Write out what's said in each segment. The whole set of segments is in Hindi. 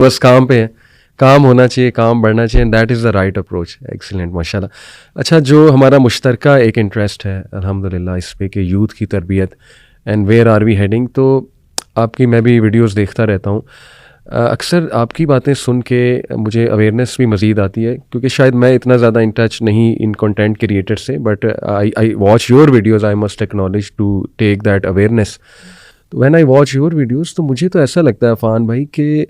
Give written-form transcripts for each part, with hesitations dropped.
बस काम पे है, काम होना चाहिए, काम बढ़ना चाहिए, and that is the right approach. Excellent, माशाल्लाह। अच्छा, जो हमारा मुश्तरका एक इंटरेस्ट है अल्हम्दुलिल्लाह इस पे कि यूथ की तरबियत and where are we heading, तो आपकी मैं भी वीडियोस देखता रहता हूँ। अक्सर आपकी बातें सुन के मुझे अवेयरनेस भी मज़ीद आती है, क्योंकि शायद मैं इतना ज़्यादा इन टच नहीं इन कंटेंट क्रिएटर से, but I watch your videos, I must acknowledge to take that awareness. When I watch your videos तो मुझे तो ऐसा लगता है अफान भाई कि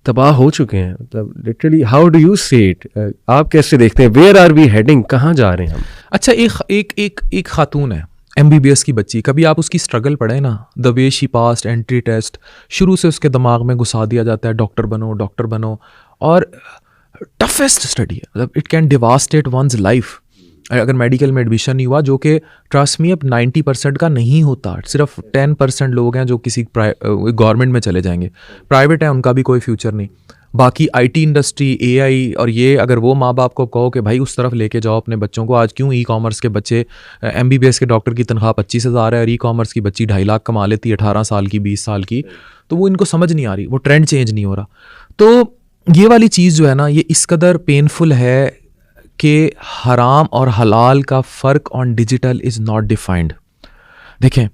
तबाह हो चुके हैं, मतलब लिटरली। हाउ डू यू से इट? आप कैसे देखते हैं, वेयर आर वी हेडिंग, कहाँ जा रहे हैं हम? अच्छा, एक खातून है MBBS की बच्ची, कभी आप उसकी स्ट्रगल पढ़े ना, the way she passed entry test, शुरू से उसके दिमाग में घुसा दिया जाता है डॉक्टर बनो डॉक्टर बनो, और टफेस्ट स्टडी है, मतलब इट कैन डिवास्टेट वंस लाइफ अगर मेडिकल में एडमिशन नहीं हुआ, जो कि ट्रस्ट मी अब 90% का नहीं होता, सिर्फ 10% लोग हैं जो किसी गवर्नमेंट में चले जाएंगे, प्राइवेट है उनका भी कोई फ्यूचर नहीं। बाकी IT इंडस्ट्री, AI और ये, अगर वो माँ बाप को कहो कि भाई उस तरफ लेके जाओ अपने बच्चों को, आज क्यों E-कॉमर्स के बच्चे MBBS के डॉक्टर की तनख्वाह 25,000 है और E-कॉमर्स की बच्ची 2.5 लाख कमा लेती है, 18 साल की, 20 साल की, तो वो इनको समझ नहीं आ रही, वो ट्रेंड चेंज नहीं हो रहा। तो ये वाली चीज़ जो है ना, ये इस कदर पेनफुल है कि हराम और हलाल का फ़र्क on digital is not defined. देखें,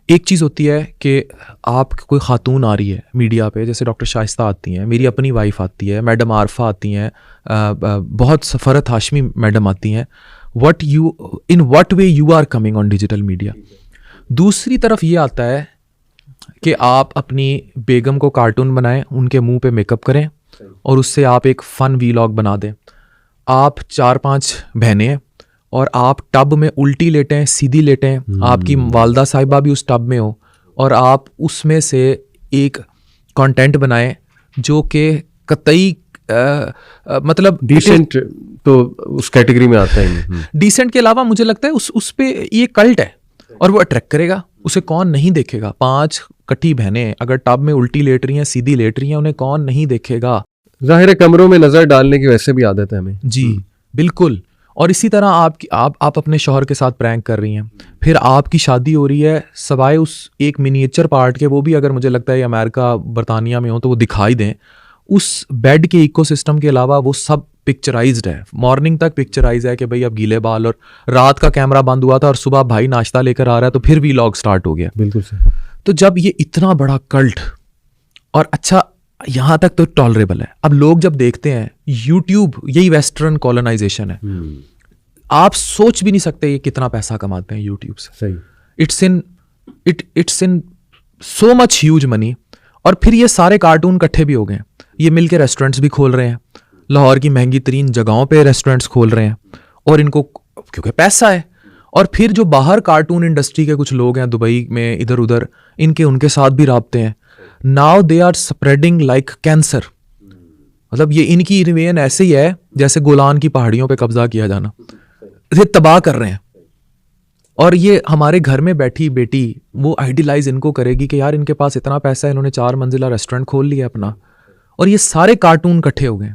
एक चीज़ होती है कि आप कोई खातून आ रही है मीडिया पे, जैसे डॉक्टर शाइस्ता आती हैं, मेरी अपनी वाइफ आती है, मैडम आरफा आती हैं, बहुत फरहत हाशमी मैडम आती हैं, in what way you are coming on digital media. दूसरी तरफ ये आता है कि आप अपनी बेगम को कार्टून बनाएं, उनके मुंह पे मेकअप करें और उससे आप एक फ़न वीलॉग बना दें। आप 4-5 बहनें हैं और आप टब में उल्टी लेटें, सीधी लेटें, आपकी वालदा साहिबा भी उस टब में हो, और आप उसमें से एक कंटेंट बनाएं जो कि कतई मतलब डिसेंट तो उस कैटेगरी में आता है। डिसेंट के अलावा मुझे लगता है उस पे ये कल्ट है और वो अट्रैक्ट करेगा, उसे कौन नहीं देखेगा। 5 कट्ठी बहनें अगर टब में उल्टी लेट रही हैं, सीधी लेट रही हैं, उन्हें कौन नहीं देखेगा। जाहिर है कमरों में नज़र डालने की वैसे भी आदत है हमें। जी बिल्कुल। और इसी तरह आप अपने शौहर के साथ प्रैंक कर रही हैं, फिर आपकी शादी हो रही है, सवाए उस एक मिनिएचर पार्ट के, वो भी अगर मुझे लगता है अमेरिका बरतानिया में हो तो वो दिखाई दें, उस बेड के इकोसिस्टम के अलावा वो सब पिक्चराइज्ड है, मॉर्निंग तक पिक्चराइज है कि भाई अब गीले बाल, और रात का कैमरा बंद हुआ था और सुबह भाई नाश्ता लेकर आ रहा है तो फिर व्लॉग स्टार्ट हो गया। बिल्कुल सही। तो जब ये इतना बड़ा कल्ट, और अच्छा यहाँ तक तो टॉलरेबल है, अब लोग जब देखते हैं यूट्यूब, यही वेस्टर्न कॉलोनाइजेशन है, आप सोच भी नहीं सकते ये कितना पैसा कमाते हैं यूट्यूब से। सही। It's in so much huge money. और फिर ये सारे कार्टून इकट्ठे भी हो गए हैं, ये मिलके रेस्टोरेंट्स भी खोल रहे हैं, लाहौर की महंगी तरीन जगहों पे रेस्टोरेंट्स खोल रहे हैं, और इनको क्योंकि पैसा है। और फिर जो बाहर कार्टून इंडस्ट्री के कुछ लोग हैं दुबई में, इधर उधर, उनके साथ भी राब्ते हैं। Now they are spreading like cancer, मतलब ये इनकी रिवेन ऐसे ही है जैसे गोलान की पहाड़ियों पे कब्जा किया जाना, ये तबाह कर रहे हैं। और ये हमारे घर में बैठी बेटी वो आइडियलाइज इनको करेगी कि यार इनके पास इतना पैसा है, इन्होंने 4 मंजिला रेस्टोरेंट खोल लिया अपना, और ये सारे कार्टून इकट्ठे हो गए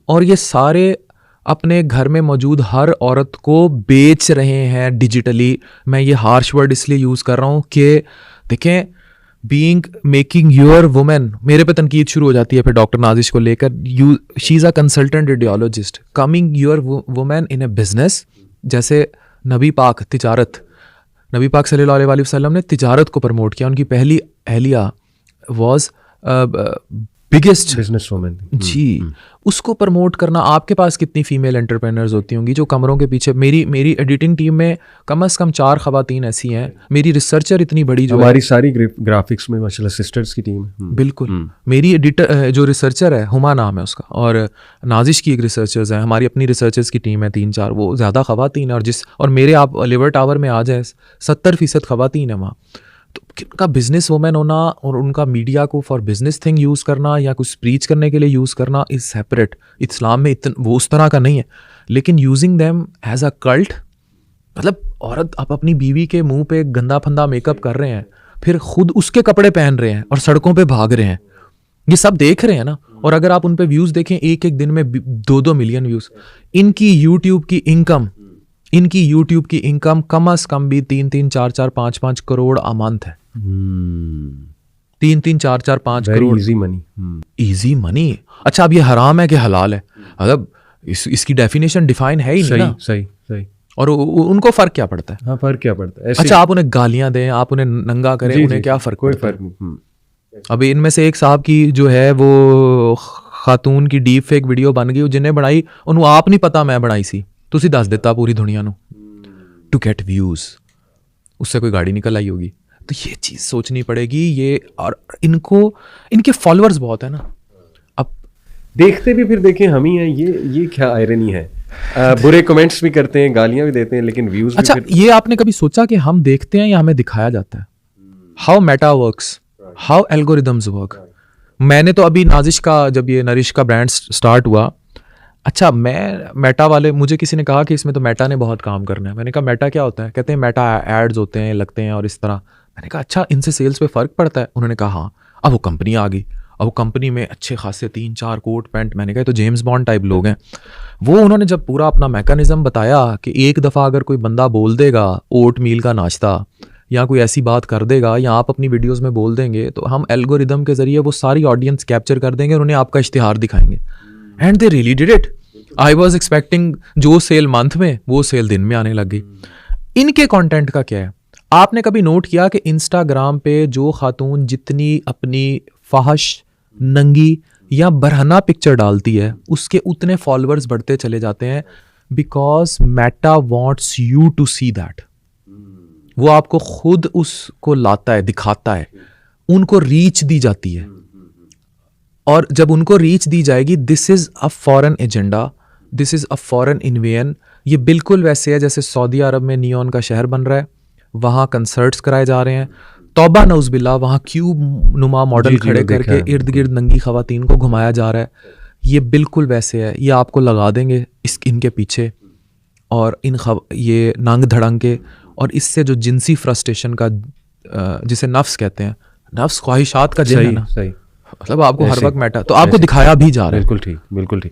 और ये सारे अपने घर में मौजूद हर औरत को बेच रहे हैं डिजिटली। मैं ये हार्श वर्ड इसलिए यूज़ कर रहा हूँ कि देखें, मेकिंग योर वुमेन, मेरे पे तनकीद शुरू हो जाती है फिर डॉक्टर नाजिश को लेकर, she is a consultant radiologist, coming your women in A business. जैसे नबी पाक सल्लल्लाहु अलैहि वसल्लम ने तिजारत को प्रमोट किया, उनकी पहली अहलिया वॉज बिगेस्ट बिजनेस वुमेन। जी, उसको प्रमोट करना। आपके पास कितनी फीमेल एंटरप्रेन्योर्स होती होंगी जो कमरों के पीछे, मेरी एडिटिंग टीम में कम से कम 4 खवातीन ऐसी हैं, मेरी रिसर्चर इतनी बड़ी जो हमारी सारी ग्राफिक्स में माशाल्लाह सिस्टर्स की टीम है। बिल्कुल। मेरी एडिटर जो रिसर्चर है, हुमा नाम है उसका, और नाजिश की एक रिसर्चर्स है, हमारी अपनी रिसर्चर्स की टीम है 3-4, वो ज़्यादा खवातीन है। और मेरे आप लिवर टावर में आ जाए 70% खवातीन है वहाँ। तो उनका बिजनेस वुमेन होना और उनका मीडिया को फॉर बिजनेस थिंग यूज़ करना या कुछ स्पीच करने के लिए यूज़ करना इज़ सेपरेट। इस्लाम में वो उस तरह का नहीं है, लेकिन using them as a cult, मतलब औरत आप अपनी बीवी के मुंह पे गंदा फंदा मेकअप कर रहे हैं, फिर खुद उसके कपड़े पहन रहे हैं और सड़कों पे भाग रहे हैं, ये सब देख रहे हैं ना। और अगर आप उन पे व्यूज़ देखें, एक दिन में 2-2 मिलियन व्यूज़। इनकी यूट्यूब की इनकम कम अज कम भी 3-3, 4-4, 5-5 करोड़ अ मंथ है। 3-3, 4-4, 5 very crore easy money. Easy money. अच्छा, अब ये हराम है कि हलाल है? मतलब इसकी डेफिनेशन डिफाइन है ही नहीं सही ना। सही सही। और उनको फर्क क्या पड़ता है? हाँ, फर्क क्या पड़ता है? ऐसे अच्छा, आप उन्हें गालियां दें, आप उन्हें नंगा करें, जी, उन्हें जी, क्या जी, फर्क कोई पड़ता है? फर्क नहीं। अभी इनमें से एक साहब की जो है वो खातून की डीप फेक वीडियो बन गई, जिन्हें बनाई उन्होंने आप नहीं पता मैं बनाई सी, तुसी दस देता पूरी दुनिया नु टू गेट व्यूज। उससे कोई गाड़ी निकल आई होगी। तो ये चीज़ सोचनी पड़ेगी। ये और इनके फॉलोअर्स बहुत है ना। अब देखते भी फिर देखें हम ही हैं, ये क्या आयरनी है। बुरे कमेंट्स भी करते हैं, गालियां भी देते हैं, लेकिन व्यूज अच्छा, भी फिर। ये आपने कभी सोचा कि हम देखते हैं या हमें दिखाया जाता है? How Meta works, how algorithms work. मैंने तो अभी नाजिश का, जब ये नरिश का ब्रांड स्टार्ट हुआ, अच्छा मैं मेटा वाले, मुझे किसी ने कहा कि इसमें तो मेटा ने बहुत काम करना है। मैंने कहा मेटा क्या होता है? कहते हैं मेटा एड्स होते हैं, लगते हैं और इस तरह। मैंने कहा अच्छा, इनसे सेल्स पे फ़र्क पड़ता है? उन्होंने कहा हाँ। अब वो कंपनी आ गई, अब वो कंपनी में अच्छे खासे 3-4 कोट पैंट। मैंने कहा तो जेम्स बॉन्ड टाइप लोग हैं। वो उन्होंने जब पूरा अपना मैकेनिज्म बताया कि एक दफ़ा अगर कोई बंदा बोल देगा ओट मील का नाश्ता, या कोई ऐसी बात कर देगा, या आप अपनी वीडियोस में बोल देंगे, तो हम एल्गोरिदम के ज़रिए वो सारी ऑडियंस कैप्चर कर देंगे और उन्हें आपका इश्तिहार दिखाएंगे। And they really did it. I was expecting जो सेल मंथ में, वो सेल दिन में आने लग गई। इनके कंटेंट का क्या है? आपने कभी नोट किया कि इंस्टाग्राम पे जो खातून जितनी अपनी फाहश, नंगी या बरहना पिक्चर डालती है, उसके उतने फॉलोअर्स बढ़ते चले जाते हैं, because Meta wants you to see that. वो आपको खुद उसको लाता है, दिखाता है, उनको रीच दी जाती है। और जब उनको रीच दी जाएगी, this is a foreign agenda, this is a foreign invasion. ये बिल्कुल वैसे है जैसे सऊदी अरब में नियॉन का शहर बन रहा है, वहाँ कंसर्ट्स कराए जा रहे हैं, तौबा नउज़बिल्लाह, वहाँ क्यूब नुमा मॉडल खड़े करके इर्द गिर्द नंगी खवातीन को घुमाया जा रहा है। ये बिल्कुल वैसे है। ये आपको लगा देंगे इनके पीछे, और ये नंग धड़ंग के, और इससे जो जिनसी फ्रस्ट्रेशन का, जिसे नफ्स कहते हैं, नफ्स ख्वाहिशात का जिन है ना, सही। मतलब आपको हर वक्त मैटर, तो आपको दिखाया भी जा रहा है। बिल्कुल ठीक, बिल्कुल ठीक।